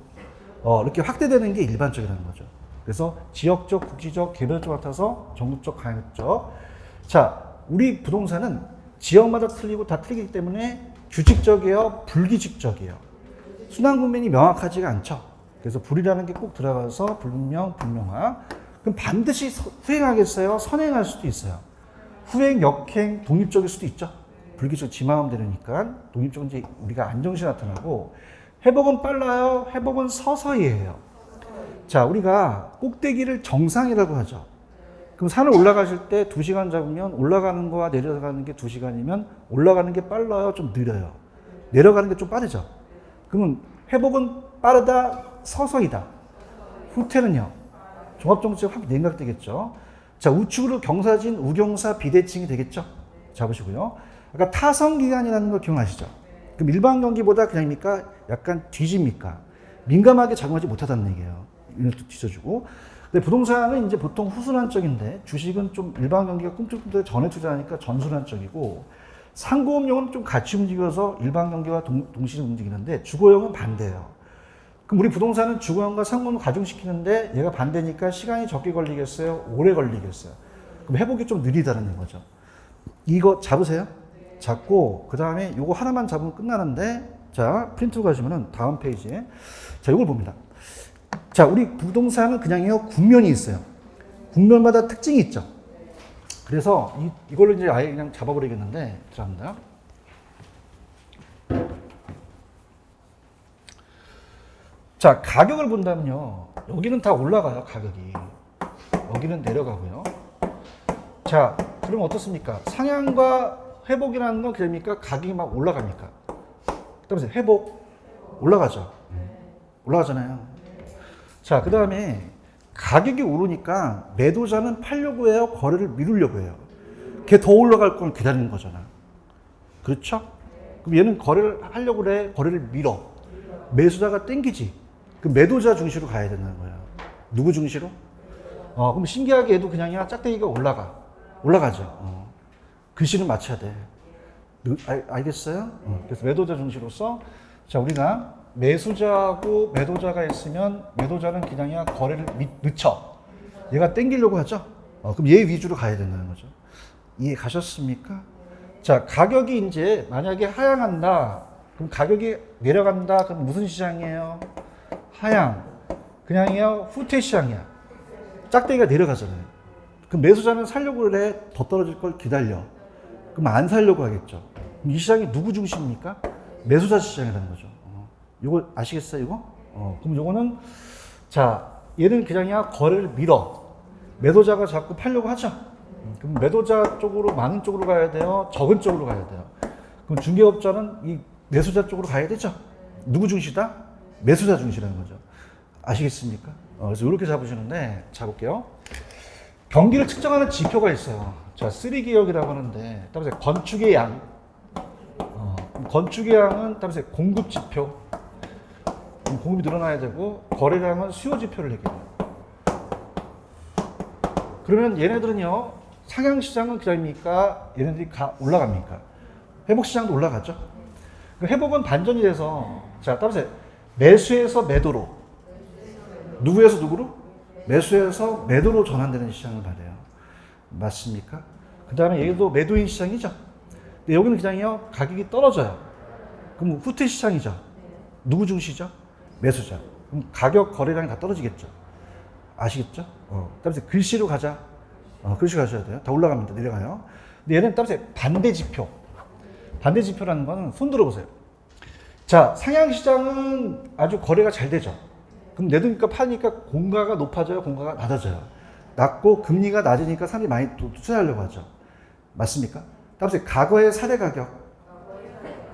이렇게 확대되는 게 일반적이라는 거죠. 그래서 지역적, 국지적, 개별적 같아서 전국적, 가역적. 자, 우리 부동산은 지역마다 틀리고 다 틀리기 때문에 규칙적이에요, 불규칙적이에요. 순환 국면이 명확하지가 않죠. 그래서 불이라는 게 꼭 들어가서 불명, 불명화. 그럼 반드시 후행하겠어요? 선행할 수도 있어요. 후행, 역행, 독립적일 수도 있죠. 불규칙 지 마음 되니까 독립적은 이제 우리가 안정시 나타나고, 회복은 빨라요? 회복은 서서히 해요. 자, 우리가 꼭대기를 정상이라고 하죠. 그럼 산을 올라가실 때 2시간 잡으면 올라가는 거와 내려가는 게 2시간이면 올라가는 게 빨라요? 좀 느려요? 내려가는 게 좀 빠르죠. 그러면 회복은 빠르다, 서서히다. 후퇴는요? 종합정책 확 냉각되겠죠. 자, 우측으로 경사진, 우경사, 비대칭이 되겠죠. 잡으시고요. 아까 타성기간이라는 거 기억나시죠? 그럼 일반 경기보다 그냥입니까? 약간 뒤집니까? 민감하게 작용하지 못하다는 얘기예요. 이걸 또 뒤져주고. 근데 부동산은 이제 보통 후순환적인데, 주식은 좀 일반 경기가 꿈틀꿈틀 전에 투자하니까 전순환적이고, 상고금융은 좀 같이 움직여서 일반 경기와 동시에 움직이는데, 주거용은 반대예요. 그럼 우리 부동산은 주거용과 상고금융을 가중시키는데, 얘가 반대니까 시간이 적게 걸리겠어요? 오래 걸리겠어요? 그럼 회복이 좀 느리다는 거죠. 이거 잡으세요? 잡고, 그 다음에 요거 하나만 잡으면 끝나는데, 자, 프린트로 가시면은 다음 페이지에, 자, 요걸 봅니다. 자, 우리 부동산은 그냥요, 국면이 있어요. 국면마다 특징이 있죠. 그래서 이걸로 이제 아예 그냥 잡아버리겠는데, 들어갑니다. 자, 가격을 본다면요, 여기는 다 올라가요, 가격이. 여기는 내려가고요. 자, 그럼 어떻습니까? 상향과 회복이라는 건 그럽니까? 가격이 막 올라갑니까? 그다음에 회복 올라가죠. 올라가잖아요. 자, 그 다음에 가격이 오르니까 매도자는 팔려고 해요? 거래를 미루려고 해요? 걔 더 올라갈 걸 기다리는 거잖아. 그렇죠? 그럼 얘는 거래를 하려고 그래? 거래를 밀어. 매수자가 땡기지. 그 매도자 중시로 가야 된다는 거예요. 누구 중시로? 그럼 신기하게 얘도 그냥이야 짝대기가 올라가죠. 글씨는 맞춰야 돼. 알겠어요? 그래서 매도자 중시로서 자 우리가 매수자하고 매도자가 있으면 매도자는 그냥이야 거래를 늦춰. 얘가 땡기려고 하죠. 그럼 얘 위주로 가야 된다는 거죠. 이해 가셨습니까? 자 가격이 이제 만약에 하향한다. 그럼 가격이 내려간다. 그럼 무슨 시장이에요? 하향. 그냥이요 후퇴 시장이야. 짝대기가 내려가잖아요. 그럼 매수자는 살려고 그래? 더 떨어질 걸 기다려. 그럼 안 살려고 하겠죠. 그럼 이 시장이 누구 중심입니까? 매수자 시장이라는 거죠. 이거 아시겠어요, 이거? 그럼 이거는 자 얘는 그냥이야 거래를 밀어. 매도자가 자꾸 팔려고 하죠. 그럼 매도자 쪽으로 많은 쪽으로 가야 돼요? 적은 쪽으로 가야 돼요? 그럼 중개업자는 이 매수자 쪽으로 가야 되죠. 누구 중시다? 매수자 중시라는 거죠. 아시겠습니까? 그래서 이렇게 잡으시는데 자 볼게요. 경기를 측정하는 지표가 있어요. 자, 3개역이라고 하는데 따라서 건축의 양, 건축의 양은 따라서 공급 지표, 공급이 늘어나야 되고 거래량은 수요 지표를 얘기해요. 그러면 얘네들은요 상향 시장은 그럽니까? 얘네들이 올라갑니까? 회복 시장도 올라가죠. 회복은 반전이 돼서 자 따라서 매수에서 매도로, 누구에서 누구로? 매수에서 매도로 전환되는 시장을 말해요. 맞습니까? 그 다음에 얘도 매도인 시장이죠. 근데 여기는 그냥요 가격이 떨어져요. 그럼 후퇴 시장이죠. 누구 중시죠? 매수자. 그럼 가격 거래량이 다 떨어지겠죠. 아시겠죠? 따라서 글씨로 가자. 글씨로 가셔야 돼요. 다 올라갑니다. 내려가요. 근데 얘는 따라서 반대 지표. 반대 지표라는 거는 손 들어보세요. 자, 상향 시장은 아주 거래가 잘 되죠. 그럼 내두니까 파니까 공가가 높아져요? 공가가 낮아져요? 낮고 금리가 낮으니까 사람들이 많이 투자하려고 하죠. 맞습니까? 따라서 과거의 사례 가격.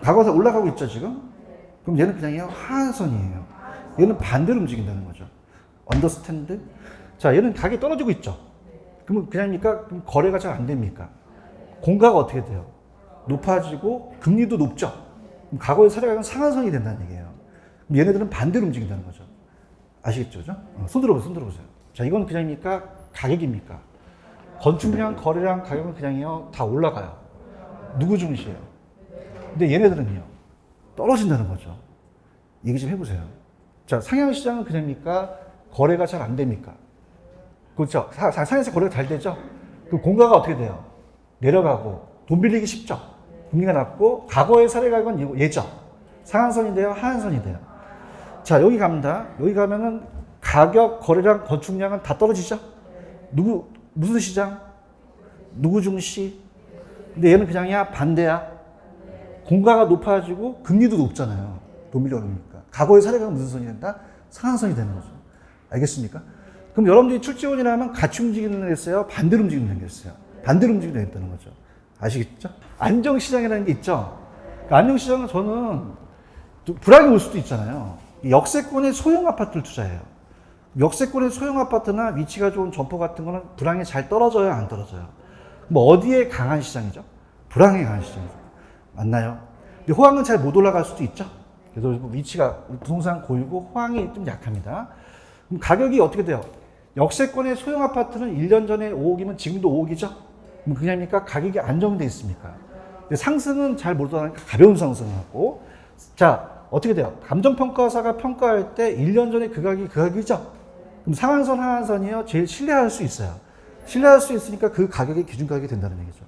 과거에서 올라가고 있죠, 지금? 그럼 얘는 그냥 하한선이에요. 얘는 반대로 움직인다는 거죠. 언더스탠드? 자, 얘는 가격이 떨어지고 있죠. 그러면 그냥입니까? 그럼 거래가 잘 안 됩니까? 공가가 어떻게 돼요? 높아지고 금리도 높죠. 그럼 과거의 사례 가격은 상한선이 된다는 얘기예요. 그럼 얘네들은 반대로 움직인다는 거죠. 아시겠죠? 손 들어보세요. 손 들어보세요. 자, 이건 그냥입니까? 가격입니까? 건축량, 거래량, 가격은 그냥요 다 올라가요. 누구 중시예요? 근데 얘네들은요 떨어진다는 거죠. 얘기 좀 해보세요. 자, 상향시장은 그냥입니까? 거래가 잘 안 됩니까? 그렇죠. 상향에서 거래가 잘 되죠. 그 공가가 어떻게 돼요? 내려가고 돈 빌리기 쉽죠. 금리가 낮고 과거의 사례 가격은 얘죠. 상한선이 돼요? 하한선이 돼요? 자, 여기 갑니다. 여기 가면은 가격, 거래량, 건축량은 다 떨어지죠? 무슨 시장? 누구 중시? 근데 얘는 그냥이야 반대야. 공가가 높아지고 금리도 높잖아요. 돈 빌려 그러니까. 과거의 사례가 무슨 선이 된다? 상한선이 되는 거죠. 알겠습니까? 그럼 여러분들이 출제원이라면 같이 움직이는 게 있어요? 반대로 움직이는 게 있어요? 반대로 움직이는 게 있다는 거죠. 아시겠죠? 안정시장이라는 게 있죠? 그러니까 안정시장은 저는 불황이 올 수도 있잖아요. 역세권의 소형 아파트를 투자해요. 역세권의 소형 아파트나 위치가 좋은 점포 같은 거는 불황이 잘 떨어져요? 안 떨어져요? 뭐 어디에 강한 시장이죠? 불황에 강한 시장이죠. 맞나요? 근데 호황은 잘 못 올라갈 수도 있죠. 그래서 위치가 부동산 고유고 호황이 좀 약합니다. 그럼 가격이 어떻게 돼요? 역세권의 소형 아파트는 1년 전에 5억이면 지금도 5억이죠? 그럼 그냥입니까? 가격이 안정돼 있습니까? 근데 상승은 잘 못 올라가니까 가벼운 상승을 하고, 자, 어떻게 돼요? 감정평가사가 평가할 때 1년 전에 그 가격이죠? 그럼 상한선, 하한선이요? 제일 신뢰할 수 있어요. 신뢰할 수 있으니까 그 가격이 기준 가격이 된다는 얘기죠.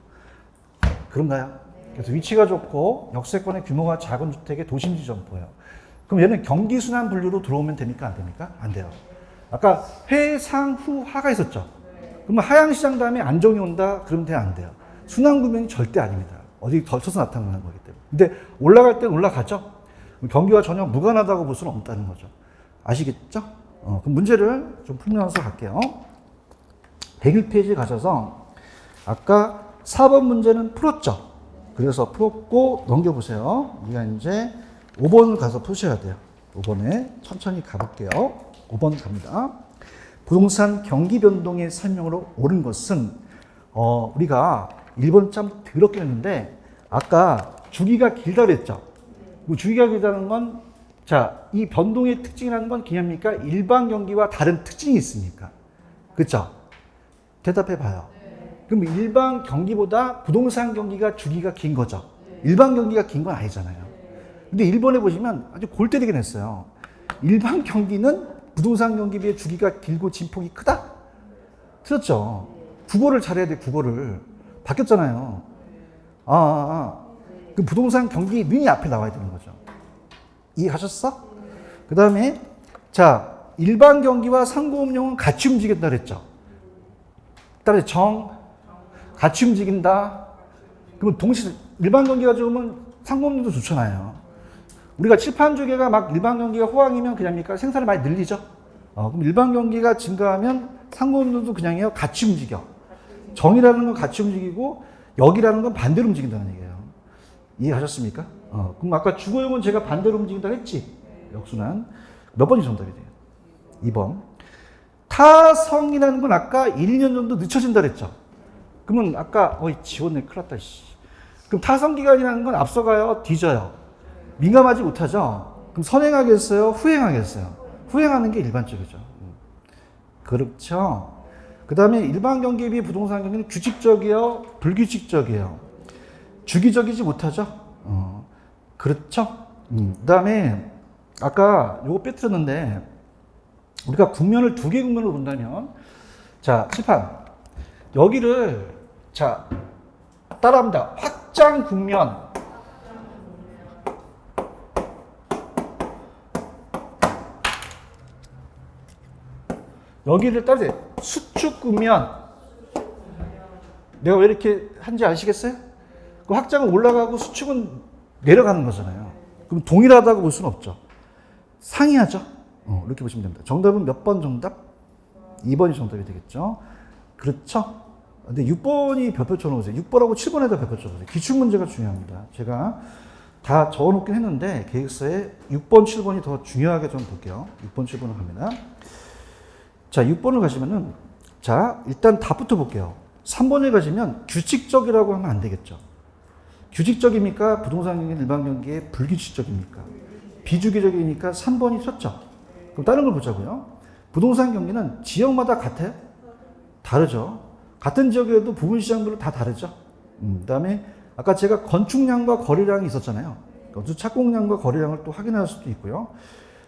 그런가요? 그래서 위치가 좋고 역세권의 규모가 작은 주택의 도심지 점포예요. 그럼 얘는 경기순환 분류로 들어오면 됩니까? 안 됩니까? 안 돼요. 아까 해상후하가 있었죠. 그러면 하향시장 다음에 안정이 온다? 그러면 돼요? 안 돼요? 순환구면이 절대 아닙니다. 어디 걸쳐서 나타나는 거기 때문에. 근데 올라갈 땐 올라가죠? 경기와 전혀 무관하다고 볼 수는 없다는 거죠. 아시겠죠? 그럼 문제를 좀 풀면서 갈게요. 101페이지 가셔서 아까 4번 문제는 풀었죠? 그래서 풀었고 넘겨보세요. 우리가 이제 5번을 가서 푸셔야 돼요. 5번에 천천히 가볼게요. 5번 갑니다. 부동산 경기 변동의 설명으로 옳은 것은 우리가 1번 참 더럽게 했는데 아까 주기가 길다 그랬죠. 주기가 길다는 건 자, 이 변동의 특징이라는 건 기냐입니까? 일반 경기와 다른 특징이 있습니까? 그렇죠? 대답해 봐요. 그럼 일반 경기보다 부동산 경기가 주기가 긴 거죠. 일반 경기가 긴 건 아니잖아요. 근데 1번에 보시면 아주 골 때리긴 했어요. 일반 경기는 부동산 경기에 비해 주기가 길고 진폭이 크다? 틀렸죠. 국어를 잘해야 돼, 국어를. 바뀌었잖아요. 그 부동산 경기는이 앞에 나와야 되는 거죠. 이해하셨어? 그 다음에, 자, 일반 경기와 상고금융은 같이 움직인다 그랬죠. 따라서 같이 움직인다. 그러면 일반 경기가 좋으면 상고금융도 좋잖아요. 우리가 칠판조개가 막 일반 경기가 호황이면 그냥입니까? 생산을 많이 늘리죠. 그럼 일반 경기가 증가하면 상고금융도 그냥이에요. 같이 움직여. 정이라는 건 같이 움직이고 역이라는 건 반대로 움직인다는 얘기예요. 이해하셨습니까? 그럼 아까 주거용은 제가 반대로 움직인다고 했지? 역순환. 몇 번이 정답이 돼요? 2번. 타성이라는 건 아까 1, 2년 정도 늦춰진다 그랬죠? 그러면 아까 지웠네. 큰일 났다. 그럼 타성기간이라는 건 앞서가요? 뒤져요? 민감하지 못하죠? 그럼 선행하겠어요? 후행하겠어요? 후행하는 게 일반적이죠. 그렇죠? 그 다음에 일반 경기에 비해 부동산 경기는 규칙적이에요? 불규칙적이에요? 주기적이지 못하죠? 그렇죠? 그 다음에 아까 요거 빼뜨렸는데 우리가 국면을 두 개 국면으로 본다면 자, 칠판 여기를 자 따라합니다. 확장 국면 여기를 따르세요. 수축 국면 내가 왜 이렇게 한지 아시겠어요? 그 확장은 올라가고 수축은 내려가는 거잖아요. 그럼 동일하다고 볼 수는 없죠. 상이하죠. 이렇게 보시면 됩니다. 정답은 몇 번 정답? 2번이 정답이 되겠죠. 그렇죠. 근데 6번이 별표 쳐놓으세요. 6번하고 7번에다 별표 쳐보세요. 기출문제가 중요합니다. 제가 다 적어놓긴 했는데 계획서에 6번, 7번이 더 중요하게 좀 볼게요. 6번, 7번을 갑니다. 자, 6번을 가시면은 자, 일단 답부터 볼게요. 3번에 가시면 규칙적이라고 하면 안 되겠죠. 규칙적입니까? 부동산 경기, 일반 경기에 불규칙적입니까? 비주기적이니까 3번이 섰죠. 그럼 다른 걸 보자고요. 부동산 경기는 지역마다 같아요? 다르죠. 같은 지역에도 부분 시장별로 다 다르죠. 그 다음에 아까 제가 건축량과 거래량이 있었잖아요. 건축 착공량과 거래량을 또 확인할 수도 있고요.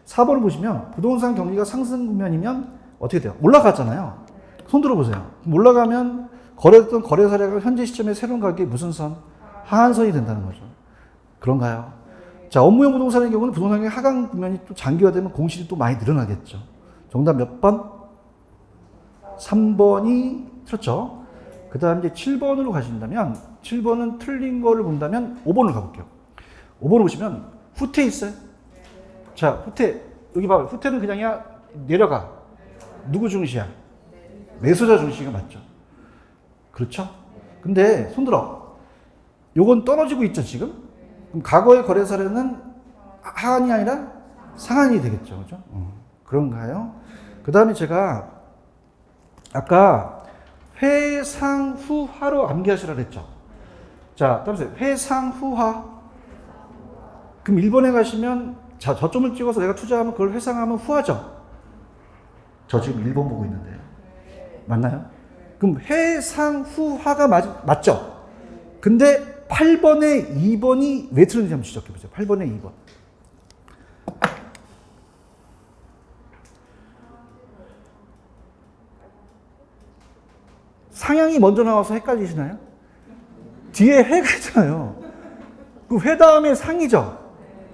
4번을 보시면 부동산 경기가 상승 국면이면 어떻게 돼요? 올라갔잖아요. 손 들어보세요. 올라가면 거래했던 거래 사례가 현재 시점에 새로운 가격이 무슨 선? 하한선이 된다는 거죠. 그런가요? 자, 업무용 부동산의 경우는 부동산의 하강 국면이 또 장기화되면 공실이 또 많이 늘어나겠죠. 정답 몇 번? 3번이 틀렸죠. 그 다음 이제 7번으로 가신다면 7번은 틀린 거를 본다면 5번을 가볼게요. 5번을 보시면 후퇴 있어요. 자, 후퇴 여기 봐요. 후퇴는 그냥이야 내려가. 누구 중시야? 매수자 중시가 맞죠. 그렇죠? 근데 손들어. 요건 떨어지고 있죠, 지금? 그럼 과거의 거래 사례는 하한이 아니라 상한이 되겠죠. 그죠? 그런가요? 그 다음에 제가 아까 회상후화로 암기하시라 그랬죠. 자, 따라서 회상후화. 그럼 1번에 가시면 자, 저점을 찍어서 내가 투자하면 그걸 회상하면 후화죠. 저 지금 1번 보고 있는데. 맞나요? 그럼 회상후화가 맞죠? 근데 8번에 2번이 왜 틀렸는지 한번 지적해보세요. 8번에 2번. 상향이 먼저 나와서 헷갈리시나요? 뒤에 해가 있잖아요. 그 회 다음에 상이죠.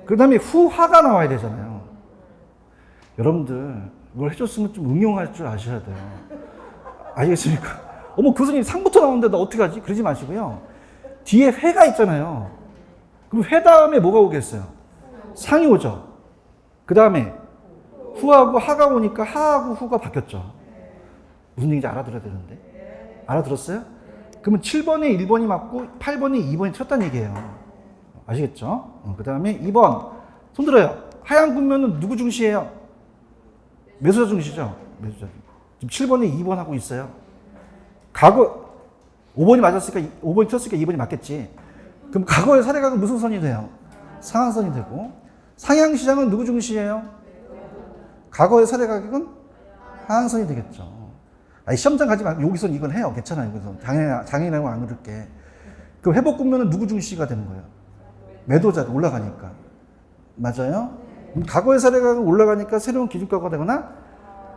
그 다음에 후화가 나와야 되잖아요. 여러분들 이걸 해줬으면 좀 응용할 줄 아셔야 돼요. 아시겠습니까? 어머 교수님 상부터 나오는데 나 어떻게 하지? 그러지 마시고요. 뒤에 회가 있잖아요. 그럼 회 다음에 뭐가 오겠어요? 상이 오죠. 그 다음에 후하고 하가 오니까 하하고 후가 바뀌었죠. 무슨 얘기인지 알아들어야 되는데. 알아들었어요? 그러면 7번에 1번이 맞고 8번에 2번이 틀렸다는 얘기예요. 아시겠죠? 그 다음에 2번 손 들어요. 하향 국면은 누구 중시예요? 매수자 중시죠. 매수자. 지금 7번에 2번 하고 있어요. 과거 5번이 맞았으니까 5번이 틀렸으니까 2번이 맞겠지. 그럼 과거의 사례각은 무슨 선이 돼요? 상한선이 되고 상향시장은 누구 중시예요? 과거의 사례각은 하한선이 되겠죠. 아니, 시험장 가지 말고 여기서 이건 해요. 괜찮아요. 여기서 장애인하고 안 그럴게. 그럼 회복 국면은 누구 중시가 되는 거예요? 매도자 올라가니까. 맞아요? 과거의 사례각은 올라가니까 새로운 기준가가 되거나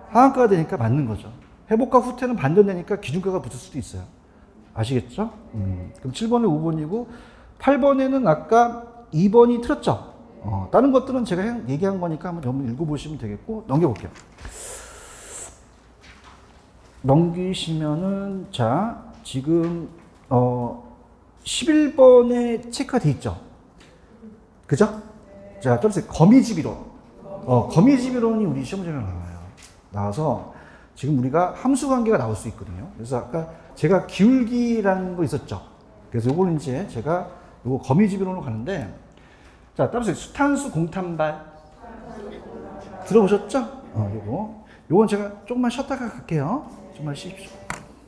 하한가가 되니까 맞는 거죠. 회복과 후퇴는 반전되니까 기준가가 붙을 수도 있어요. 아시겠죠? 그럼 7번에 5번이고 8번에는 아까 2번이 틀렸죠? 다른 것들은 제가 얘기한 거니까 한번 읽어보시면 되겠고 넘겨볼게요. 넘기시면은 자 지금 11번에 체크가 돼 있죠? 그죠? 자, 좀 거미집이론. 거미집이론이 우리 시험 문제로 나와서 지금 우리가 함수 관계가 나올 수 있거든요. 그래서 아까 제가 기울기라는 거 있었죠. 그래서 요거는 이제 제가 요거 거미집이론으로 가는데, 자, 따라서 수탄수 공탄발 들어보셨죠? 요건 제가 조금만 쉬었다가 갈게요. 정말 쉬십시오.